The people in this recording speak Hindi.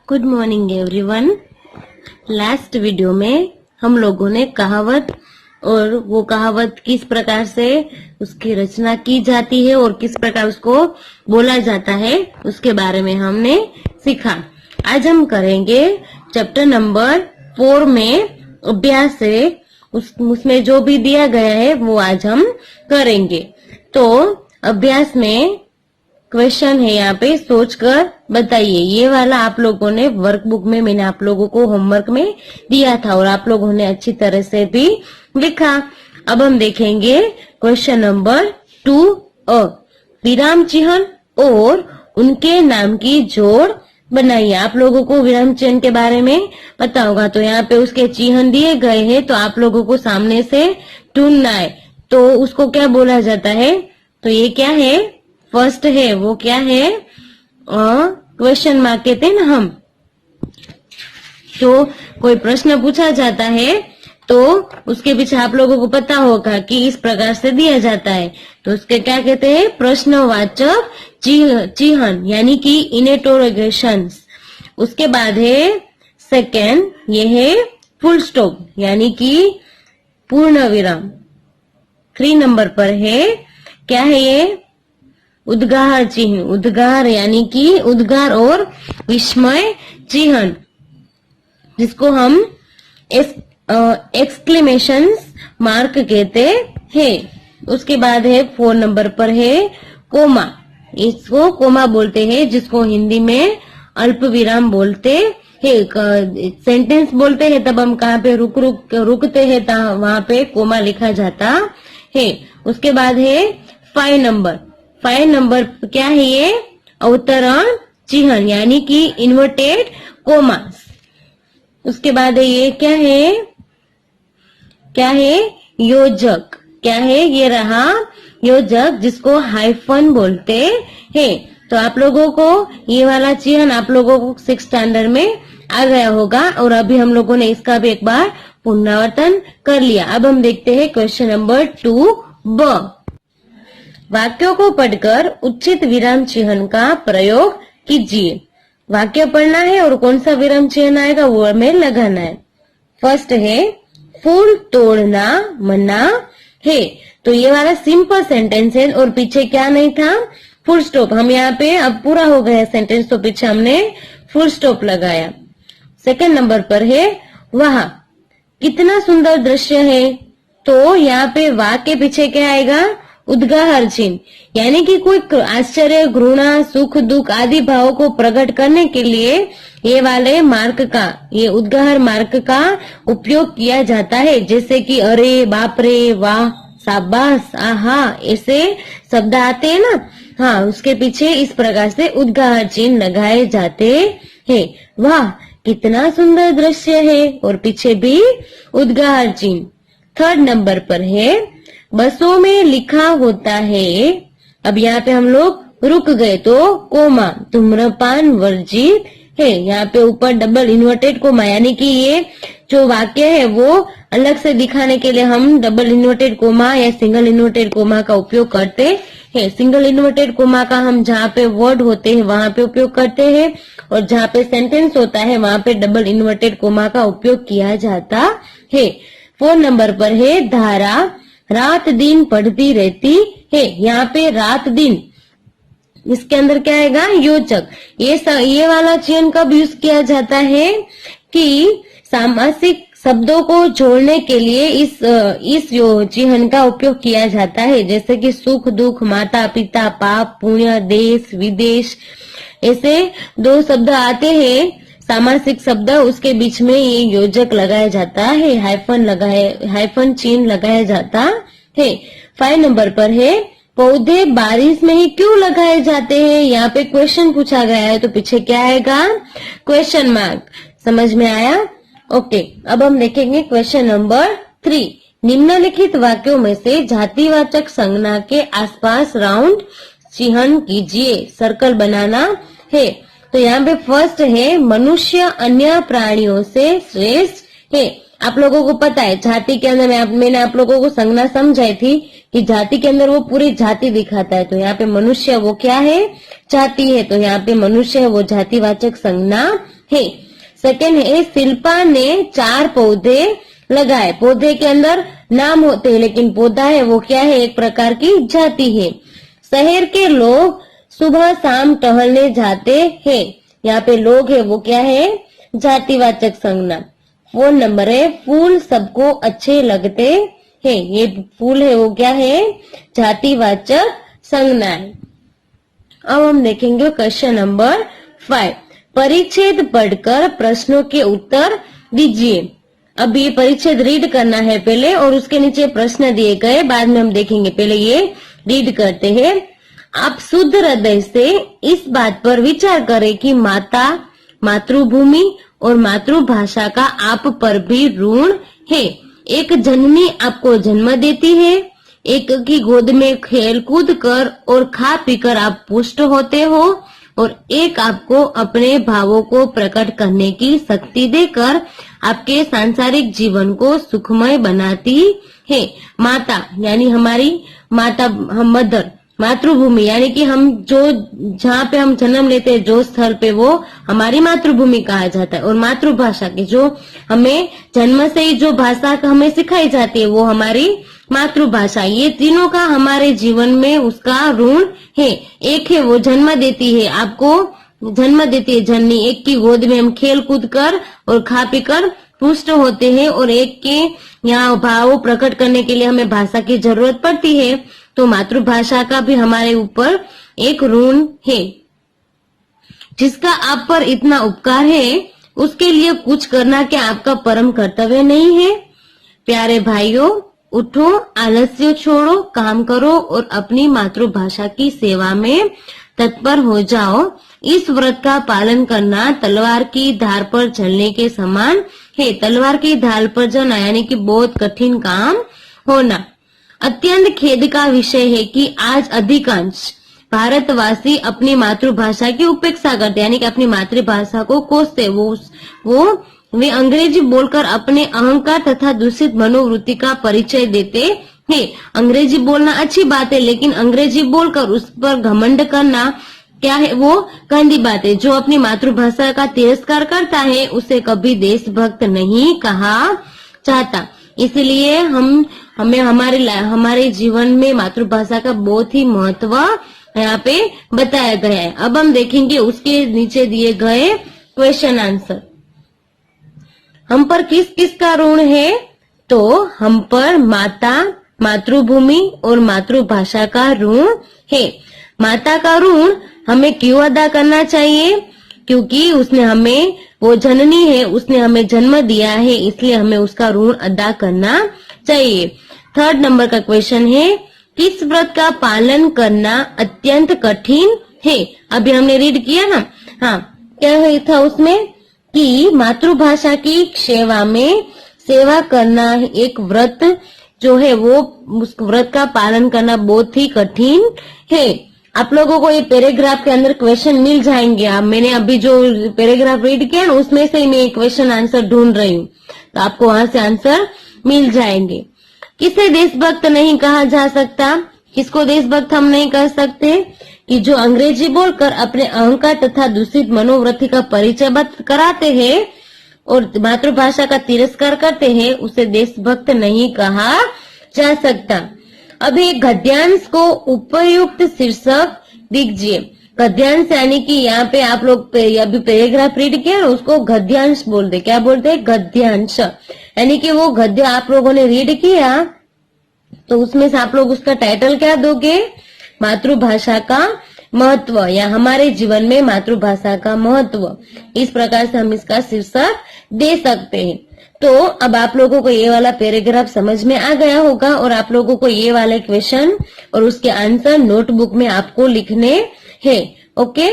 Good morning everyone. Last video में हम लोगों ने कहावत और वो कहावत किस प्रकार से उसकी रचना की जाती है और किस प्रकार उसको बोला जाता है उसके बारे में हमने सीखा। आज हम करेंगे चैप्टर नंबर 4 में अभ्यास है। उसमें जो भी दिया गया है वो आज हम करेंगे। तो अभ्यास में क्वेश्चन है, यहाँ पे सोचकर बताइए। ये वाला आप लोगों ने वर्कबुक में मैंने आप लोगों को होमवर्क में दिया था और आप लोगों ने अच्छी तरह से भी लिखा। अब हम देखेंगे क्वेश्चन नंबर 2 विराम चिन्ह और उनके नाम की जोड़ बनाइए। आप लोगों को विराम चिन्ह के बारे में पता होगा, तो यहाँ पे उसके चिन्ह दिए गए हैं, तो आप लोगों को सामने से ढूंढना है। तो उसको क्या बोला जाता है? तो ये क्या है? फर्स्ट है, वो क्या है? क्वेश्चन मार्क कहते हैं ना हम। तो कोई प्रश्न पूछा जाता है तो उसके पीछे आप लोगों को पता होगा कि इस प्रकार से दिया जाता है, तो उसके क्या कहते हैं? प्रश्नवाचक चिन्ह, यानी कि इंटरोगेशन। उसके बाद है सेकेंड, ये है फुल स्टॉप, यानी कि पूर्ण विराम। 3 नंबर पर है, क्या है ये? उद्गार चिन्ह। उद्गार यानी कि उद्गार और विस्मय चिन्ह, जिसको हम एक्सक्लेमेशन मार्क कहते हैं। उसके बाद है 4 नंबर पर है कोमा। इसको कोमा बोलते हैं, जिसको हिंदी में अल्प विराम बोलते हैं। सेंटेंस बोलते हैं तब हम कहाँ पे रुकते हैं, वहां पे कोमा लिखा जाता है। उसके बाद है 5 नंबर। 5 नंबर क्या है? ये अवतरण चिन्ह, यानी कि इन्वर्टेड कोमास। उसके बाद है ये क्या है? क्या है? योजक। क्या है? ये रहा योजक, जिसको हाइफन बोलते हैं। तो आप लोगों को ये वाला चिन्ह आप लोगों को 6th स्टैंडर्ड में आ गया होगा और अभी हम लोगों ने इसका भी एक बार पुनरावर्तन कर लिया। अब हम देखते हैं क्वेश्चन नंबर 2 वाक्यों को पढ़कर उचित विराम चिन्ह का प्रयोग कीजिए। वाक्य पढ़ना है और कौन सा विराम चिन्ह आएगा वो हमें लगाना है। फर्स्ट है फूल तोड़ना मना है। तो ये वाला सिंपल सेंटेंस है और पीछे क्या नहीं था? Full stop. हम यहाँ पे अब पूरा हो गया सेंटेंस, तो पीछे हमने फुल स्टॉप लगाया। सेकंड नंबर पर है वाह कितना सुंदर दृश्य है। तो यहाँ पे वाह के पीछे क्या आएगा? उद्गार चिन्ह, यानी कि कोई आश्चर्य, घृणा, सुख, दुख आदि भावों को प्रकट करने के लिए ये वाले मार्क का, ये उद्गार मार्क का उपयोग किया जाता है। जैसे कि अरे, बाप रे, वाह, शाबाश, आहा, ऐसे शब्द आते हैं ना। हाँ, उसके पीछे इस प्रकार से उद्गार चिन्ह लगाए जाते हैं। वाह कितना सुंदर दृश्य है और पीछे भी उद्गार चिन्ह। 3rd नंबर पर है बसों में लिखा होता है। अब यहाँ पे हम लोग रुक गए, तो कोमा धूम्रपान वर्जित है। यहाँ पे ऊपर डबल इन्वर्टेड कोमा, यानी कि ये जो वाक्य है वो अलग से दिखाने के लिए हम डबल इन्वर्टेड कोमा या सिंगल इन्वर्टेड कोमा का उपयोग करते हैं। सिंगल इन्वर्टेड कोमा का हम जहाँ पे वर्ड होते हैं वहां पे उपयोग करते हैं और जहाँ पे सेंटेंस होता है वहां पे डबल इन्वर्टेड कोमा का उपयोग किया जाता है। 4 नंबर पर है धारा रात दिन पढ़ती रहती है। यहाँ पे रात दिन, इसके अंदर क्या आएगा? योजक। ये वाला चिन्ह कब यूज किया जाता है? कि सामासिक शब्दों को जोड़ने के लिए इस चिन्ह का उपयोग किया जाता है। जैसे कि सुख दुख, माता पिता, पाप पुण्य, देश विदेश, ऐसे 2 शब्द आते हैं सामासिक शब्द, उसके बीच में ये योजक लगाया जाता है, हाइफन चिन्ह लगाया जाता है। 5 नंबर पर है पौधे बारिश में ही क्यों लगाए जाते हैं। यहाँ पे क्वेश्चन पूछा गया है, तो पीछे क्या आएगा? Question mark. समझ में आया? ओके, अब हम देखेंगे क्वेश्चन नंबर 3। निम्नलिखित वाक्यों में से जातिवाचक संज्ञा के आसपास राउंड चिन्ह कीजिए। सर्कल बनाना है। तो यहाँ पे फर्स्ट है मनुष्य अन्य प्राणियों से श्रेष्ठ है। आप लोगों को पता है जाति के अंदर मैंने आप लोगों को संज्ञा समझाई थी कि जाति के अंदर वो पूरी जाति दिखाता है। तो यहाँ पे मनुष्य वो क्या है? जाति है। तो यहाँ पे मनुष्य है वो जातिवाचक संज्ञा है। सेकंड है शिल्पा ने 4 पौधे लगाए। पौधे के अंदर नाम होते हैं लेकिन पौधा है वो क्या है, एक प्रकार की जाति है। शहर के लोग सुबह शाम टहलने जाते हैं। यहाँ पे लोग है वो क्या है, जातिवाचक संज्ञा। 4 नंबर है फूल सबको अच्छे लगते हैं। ये फूल है वो क्या है, जातिवाचक संज्ञा है। अब हम देखेंगे क्वेश्चन नंबर 5। परिच्छेद पढ़कर प्रश्नों के उत्तर दीजिए। अब ये परिच्छेद रीड करना है पहले और उसके नीचे प्रश्न दिए गए, बाद में हम देखेंगे। पहले ये रीड करते हैं। आप शुद्ध हृदय से इस बात पर विचार करें कि माता, मातृभूमि और मातृभाषा का आप पर भी ऋण है। एक जननी आपको जन्म देती है, एक की गोद में खेल कूद कर और खा पीकर आप पुष्ट होते हो, और एक आपको अपने भावों को प्रकट करने की शक्ति देकर आपके सांसारिक जीवन को सुखमय बनाती है। माता यानी हमारी माता, हम मदर, मातृभूमि यानी कि हम जो जहाँ पे हम जन्म लेते हैं जो स्थल पे, वो हमारी मातृभूमि कहा जाता है। और मातृभाषा की जो हमें जन्म से ही जो भाषा हमें सिखाई जाती है वो हमारी मातृभाषा। ये तीनों का हमारे जीवन में उसका ऋण है। एक है वो जन्म देती है, आपको जन्म देती है जननी, एक की गोद में हम खेल कूद कर और खा पी कर पुष्ट होते हैं, और एक के यहाँ भाव प्रकट करने के लिए हमें भाषा की जरूरत पड़ती है। तो मातृभाषा का भी हमारे ऊपर एक ऋण है। जिसका आप पर इतना उपकार है उसके लिए कुछ करना क्या आपका परम कर्तव्य नहीं है? प्यारे भाइयों, उठो, आलस्य छोड़ो, काम करो और अपनी मातृभाषा की सेवा में तत्पर हो जाओ। इस व्रत का पालन करना तलवार की धार पर चलने के समान है। तलवार की धार पर चलना यानी कि बहुत कठिन काम होना। अत्यंत खेद का विषय है कि आज अधिकांश भारतवासी अपनी मातृभाषा की उपेक्षा करते, यानी कि अपनी मातृभाषा को कोसते। वे अंग्रेजी बोलकर अपने अहंकार तथा दूषित मनोवृत्ति का परिचय देते हैं। अंग्रेजी बोलना अच्छी बात है, लेकिन अंग्रेजी बोलकर उस पर घमंड करना क्या है, वो गंदी बात है। जो अपनी मातृभाषा का तिरस्कार करता है उसे कभी देशभक्त नहीं कहा जाता। इसलिए हमें हमारे जीवन में मातृभाषा का बहुत ही महत्व यहाँ पे बताया गया है। अब हम देखेंगे उसके नीचे दिए गए क्वेश्चन आंसर। हम पर किस किस का ऋण है? तो हम पर माता, मातृभूमि और मातृभाषा का ऋण है। माता का ऋण हमें क्यों अदा करना चाहिए? क्योंकि उसने हमें, वो जननी है, उसने हमें जन्म दिया है, इसलिए हमें उसका ऋण अदा करना चाहिए। 3rd नंबर का क्वेश्चन है, किस व्रत का पालन करना अत्यंत कठिन है? अभी हमने रीड किया ना। हाँ, क्या था उसमें कि मातृभाषा की सेवा में सेवा करना एक व्रत जो है वो, उस व्रत का पालन करना बहुत ही कठिन है। आप लोगों को ये पैराग्राफ के अंदर क्वेश्चन मिल जाएंगे। आप, मैंने अभी जो पैराग्राफ रीड किया ना उसमें से ही मैं क्वेश्चन आंसर ढूंढ रही हूँ, तो आपको वहां से आंसर मिल जाएंगे। किसे देशभक्त नहीं कहा जा सकता? किसको देशभक्त हम नहीं कह सकते? कि जो अंग्रेजी बोलकर अपने अहंकार तथा दूषित मनोवृत्ति का परिचय कराते हैं और मातृभाषा का तिरस्कार करते हैं, उसे देशभक्त नहीं कहा जा सकता। अभी गद्यांश को उपयुक्त शीर्षक दीजिए। गद्यांश यानी कि यहाँ पे आप लोग अभी पैराग्राफ रीड किया ना, उसको गद्यांश बोलते। क्या बोलते हैं? गद्यांश। यानी कि वो गद्य आप लोगों ने रीड किया तो उसमें से आप लोग उसका टाइटल क्या दोगे? मातृभाषा का महत्व, या हमारे जीवन में मातृभाषा का महत्व। इस प्रकार से हम इसका शीर्षक दे सकते हैं। तो अब आप लोगों को ये वाला पैराग्राफ समझ में आ गया होगा और आप लोगों को ये वाले क्वेश्चन और उसके आंसर नोटबुक में आपको लिखने हैं। ओके।